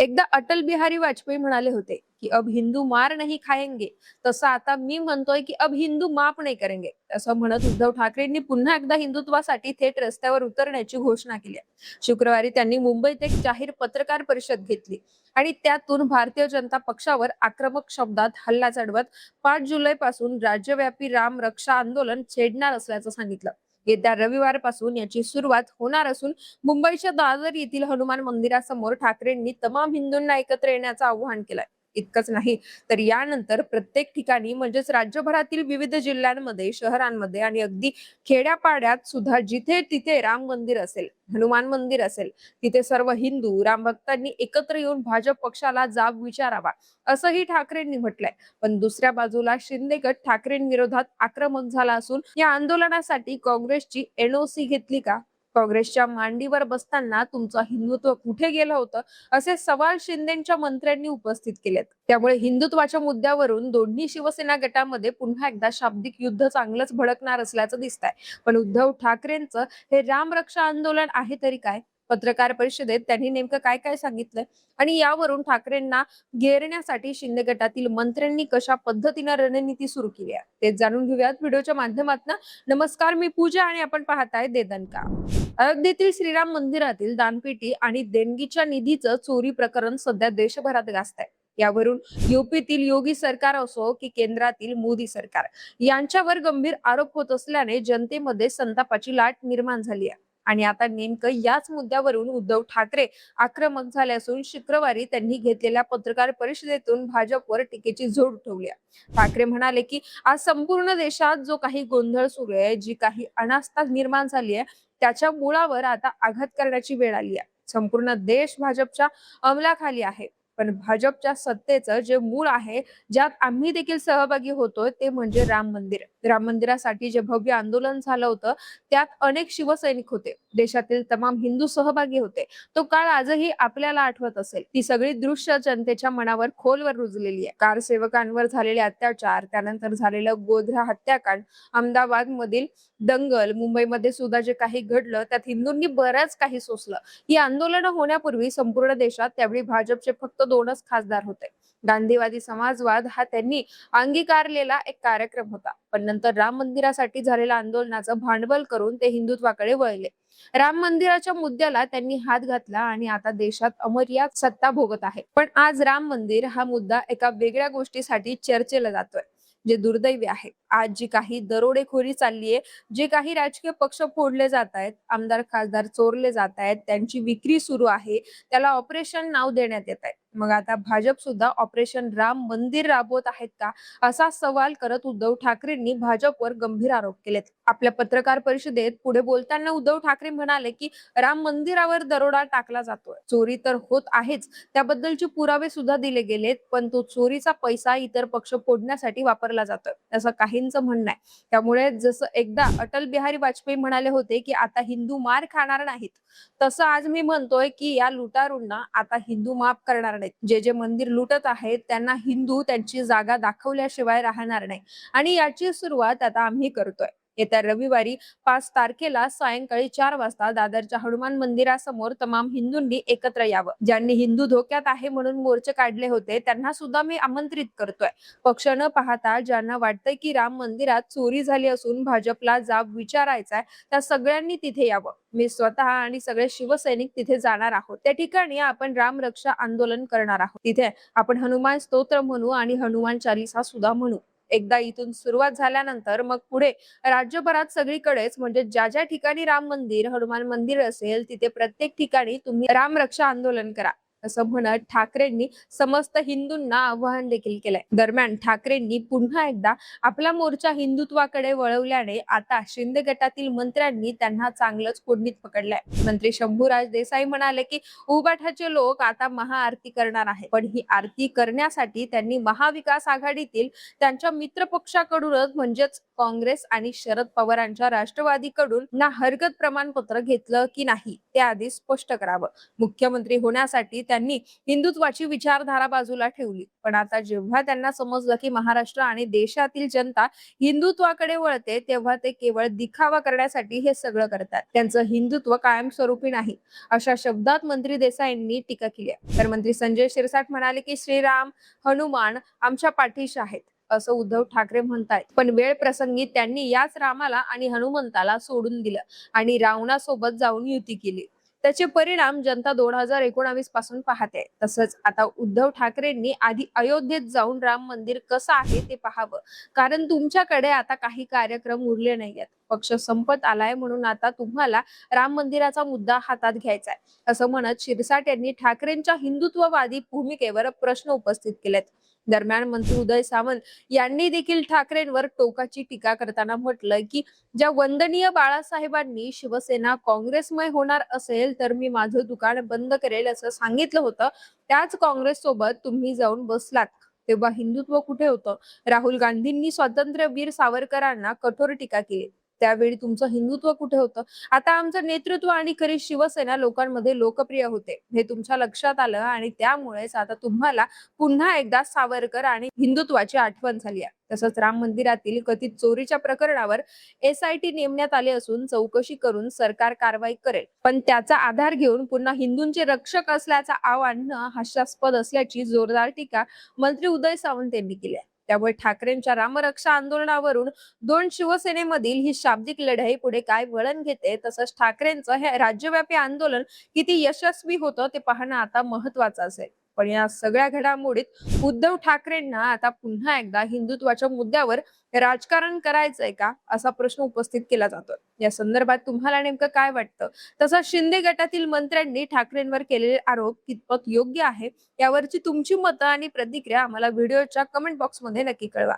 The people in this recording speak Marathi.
एकदा अटल बिहारी वाजपेयी म्हणाले होते की अब हिंदू मार नहीं खाएंगे, तसं आता मी म्हणतोय की अब हिंदू माफ नाही करेंगे. असं म्हणत उद्धव ठाकरेंनी पुन्हा एकदा हिंदुत्वासाठी थेट रस्त्यावर उतरण्याची घोषणा केली आहे. शुक्रवारी त्यांनी मुंबईत एक जाहीर पत्रकार परिषद घेतली आणि त्यातून भारतीय जनता पक्षावर आक्रमक शब्दात हल्ला चढवत 5 जुलै पासून राज्यव्यापी राम रक्षा आंदोलन छेडणार असल्याचं सांगितलं. येत्या रविवारपासून याची सुरुवात होणार असून मुंबईच्या दादर येथील हनुमान मंदिरासमोर ठाकरेंनी तमाम हिंदूंना एकत्र येण्याचं आवाहन केलंय. इतकंच नाही तर यानंतर प्रत्येक ठिकाणी म्हणजेच राज्यभरातील विविध जिल्ह्यांमध्ये, शहरांमध्ये आणि अगदी खेड्यापाड्यात सुद्धा जिथे तिथे राम मंदिर असेल, हनुमान मंदिर असेल, तिथे सर्व हिंदू राम भक्तांनी एकत्र येऊन भाजप पक्षाला जाब विचारावा, असंही ठाकरेंनी म्हटलंय. पण दुसऱ्या बाजूला शिंदे गट ठाकरेंविरोधात आक्रमक झाला असून या आंदोलनासाठी काँग्रेसची एनओसी घेतली का? काँग्रेसच्या मांडीवर बसताना तुमचं हिंदुत्व कुठे गेलं होतं, असे सवाल शिंदेच्या मंत्र्यांनी उपस्थित केलेत. त्यामुळे हिंदुत्वाच्या मुद्द्यावरून दोन्ही शिवसेना गटामध्ये पुन्हा एकदा शाब्दिक युद्ध चांगलंच भडकणार असल्याचं दिसतंय. पण उद्धव ठाकरेंचं हे रामरक्षा आंदोलन आहे तरी काय? पत्रकार परिषदेत त्यांनी नेमकं काय काय सांगितलंय आणि यावरून ठाकरेंना घेरण्यासाठी शिंदे गटातील मंत्र्यांनी कशा पद्धतीने रणनीती सुरू केली आहे ते जाणून घेऊयात व्हिडिओच्या माध्यमातून. नमस्कार, मी पूजा आणि आपण पाहताय देदनका. अयोध्येतील श्रीराम मंदिरातील दानपेटी आणि देणगीच्या निधीचं चोरी प्रकरण सध्या देशभरात गाजतंय. यावरून युपीतील योगी सरकार असो की केंद्रातील मोदी सरकार यांच्यावर गंभीर आरोप होत असल्याने जनतेमध्ये संतापाची लाट निर्माण झाली आहे. आणि आता नेमकं याच मुद्द्यावरून उद्धव ठाकरे आक्रमक झाले असून शुक्रवारी त्यांनी घेतलेल्या पत्रकार परिषदेतून भाजपवर टीकेची झोड उठवली आहे. ठाकरे म्हणाले की आज संपूर्ण देशात जो काही गोंधळ सुरू आहे, जी काही अनास्था निर्माण झाली आहे, त्याच्या मुळावर आता आघात करण्याची वेळ आली आहे. संपूर्ण देश भाजपच्या अंमलाखाली आहे. पण भाजपच्या सत्तेचं जे मूळ आहे, ज्यात आम्ही देखील सहभागी होतोय, ते म्हणजे राम मंदिर. राम मंदिरासाठी जे भव्य आंदोलन झालं होतं, त्यात अनेक शिवसैनिक होते, देशातील तमाम हिंदू सहभागी होते. तो काळ आजही आपल्याला आठवत असेल. ती सगळी दृश्य जनतेच्या मनावर खोलवर रुजलेली आहे. कारसेवकांवर झालेले अत्याचार, त्यानंतर झालेलं गोध्रा हत्याकांड, अहमदाबाद मधील दंगल, मुंबईमध्ये सुद्धा जे काही घडलं त्यात हिंदूंनी बऱ्याच काही सोसलं. ही आंदोलनं होण्यापूर्वी संपूर्ण देशात त्यावेळी भाजपचे फक्त 2च खासदार होते. गांधीवादी समाजवाद हा त्यांनी अंगीकारलेला एक कार्यक्रम होता. पण नंतर राम मंदिरासाठी झालेल्या आंदोलनाचं भांडवल करून ते हिंदुत्वाकडे वळले. राम मंदिराच्या मुद्द्याला त्यांनी हात घातला आणि आता देशात अमर्याद सत्ता भोगत आहे. पण आज राम मंदिर हा मुद्दा एका वेगळ्या गोष्टीसाठी चर्चेला जातोय, जे दुर्दैवी आहे. आज जी काही दरोडेखोरी चाललीये, जे काही राजकीय पक्ष फोडले जात आहेत, आमदार खासदार चोरले जात आहेत, त्यांची विक्री सुरू आहे, त्याला ऑपरेशन नाव देण्यात येत आहे. मग आता भाजप सुद्धा ऑपरेशन राम मंदिर राबवत आहेत का, असा सवाल करत उद्धव ठाकरेंनी भाजपवर गंभीर आरोप केलेत. आपल्या पत्रकार परिषदेत पुढे बोलताना उद्धव ठाकरे म्हणाले की राम मंदिरावर दरोडा टाकला जातोय, चोरी तर होत आहेच, त्याबद्दलचे पुरावे सुद्धा दिले गेलेत, पण तो चोरीचा पैसा इतर पक्ष फोडण्यासाठी वापरला जातोय, असं काहींचं म्हणणं आहे. त्यामुळे जसं एकदा अटल बिहारी वाजपेयी म्हणाले होते की आता हिंदू मार खाणार नाहीत, तसं आज मी म्हणतोय की या लुटारूंना आता हिंदू माफ करणार नाहीत. जे जे मंदिर लुटत आहेत त्यांना हिंदू त्यांची जागा दाखवल्याशिवाय राहणार नाही आणि याची सुरुवात आता आम्ही करतोय. येत्या रविवारी 5 तारखेला सायंकाळी 4 वाजता दादरच्या हनुमान मंदिरासमोर तमाम हिंदूंनी एकत्र यावं. ज्यांनी हिंदू धोक्यात आहे म्हणून मोर्चे काढले होते त्यांना सुद्धा मी आमंत्रित करतोय. पक्ष न पाहता ज्यांना वाटतंय की राम मंदिरात चोरी झाली असून भाजपला जाब विचारायचा आहे, त्या सगळ्यांनी तिथे यावं. मी स्वतः आणि सगळे शिवसैनिक तिथे जाणार आहोत. त्या ठिकाणी आपण राम रक्षा आंदोलन करणार आहोत. तिथे आपण हनुमान स्तोत्र म्हणू आणि हनुमान चालीसा सुद्धा म्हणू. एकदा इथून सुरुवात झाल्यानंतर मग पुढे राज्यभरात सगळीकडेच, म्हणजे ज्या ज्या ठिकाणी राम मंदिर, हनुमान मंदिर असेल, तिथे प्रत्येक ठिकाणी तुम्ही राम रक्षा आंदोलन करा, असं म्हणत ठाकरेंनी समस्त हिंदूंना आवाहन देखील केलंय. दरम्यान ठाकरेंनी पुन्हा एकदा आपला मोर्चा हिंदुत्वाकडे वळवल्याने आता शिंदे गटातील मंत्र्यांनी त्यांना चांगलंच कोंडीत पकडलंय. मंत्री शंभूराज देसाई म्हणाले की उबाठाचे लोक आता महाआरती करणार आहेत, पण ही आरती करण्यासाठी त्यांनी महाविकास आघाडीतील त्यांच्या मित्र पक्षाकडूनच म्हणजेच काँग्रेस आणि शरद पवारांच्या राष्ट्रवादीकडून ना हरकत प्रमाणपत्र घेतलं की नाही ते आधी स्पष्ट करावं. मुख्यमंत्री होण्यासाठी त्यांनी हिंदुत्वाची विचारधारा बाजूला ठेवली. पण आता जेव्हा त्यांना समजलं की महाराष्ट्र आणि देशातील जनता हिंदुत्वाकडे वळते, तेव्हा ते केवळ दिखावा करण्यासाठी हे सगळं करतात. त्यांचं हिंदुत्व कायमस्वरूपी नाही, अशा शब्दात मंत्री देसाईंनी टीका केली आहे. तर मंत्री संजय शिरसाट म्हणाले की श्रीराम, हनुमान आमच्या पाठीशी आहेत असं उद्धव ठाकरे म्हणतायत. पण वेळ प्रसंगी त्यांनी याच रामाला आणि हनुमंताला सोडून दिलं आणि रावणासोबत जाऊन युती केली. त्याचे परिणाम जनता 2019 पासून पाहते. तसंच आता उद्धव ठाकरेंनी आधी अयोध्येत जाऊन राम मंदिर कसं आहे ते पाहावं, कारण तुमच्याकडे आता काही कार्यक्रम उरले नाहीयेत. पक्ष संपत आलाय, म्हणून आता तुम्हाला राम मंदिराचा मुद्दा हातात घ्यायचा आहे, असं म्हणत शिरसाट यांनी ठाकरेंच्या हिंदुत्ववादी भूमिकेवर प्रश्न उपस्थित केलेत. दरम्यान मंत्री उदय सामंत यांनी देखील ठाकरेंवर टोकाची टीका करताना म्हटलंय की ज्या वंदनीय बाळासाहेबांनी शिवसेना काँग्रेसमय होणार असेल तर मी माझं दुकान बंद करेल असं सांगितलं होतं, त्याच काँग्रेस सोबत तुम्ही जाऊन बसलात, तेव्हा हिंदुत्व कुठे होतं? राहुल गांधींनी स्वातंत्र्यवीर सावरकरांना कठोर टीका केली, त्यावेळी तुमचं हिंदुत्व कुठे होतं? आता आमचं नेतृत्व आणि खरी शिवसेना लोकांमध्ये लोकप्रिय होते, हे तुमच्या लक्षात आलं आणि त्यामुळेच आता तुम्हाला पुन्हा एकदा सावरकर आणि हिंदुत्वाची आठवण झाली आहे. तसंच राम मंदिरातील कथित चोरीच्या प्रकरणावर SIT नेमण्यात आले असून चौकशी करून सरकार कारवाई करेल, पण त्याचा आधार घेऊन पुन्हा हिंदूंचे रक्षक असल्याचं आव्हान हास्यास्पद असल्याची जोरदार टीका मंत्री उदय सामंत यांनी केली आहे. त्यामुळे ठाकरेंच्या रामरक्षा आंदोलनावरून दोन शिवसेनेमधील ही शाब्दिक लढाई पुढे काय वळण घेते, तसंच ठाकरेंचं हे राज्यव्यापी आंदोलन किती यशस्वी होतं ते पाहणं आता महत्वाचं असेल. पण या सगळ्या घडामोडीत उद्धव ठाकरेंना आता पुन्हा एकदा हिंदुत्वाच्या मुद्द्यावर राजकारण करायचंय का, असा प्रश्न उपस्थित केला जातो. या संदर्भात तुम्हाला नेमकं काय वाटतं? तसंच शिंदे गटातील मंत्र्यांनी ठाकरेंवर केलेले आरोप कितपत योग्य आहे, यावरची तुमची मतं आणि प्रतिक्रिया आम्हाला व्हिडिओच्या कमेंट बॉक्समध्ये नक्की कळवा.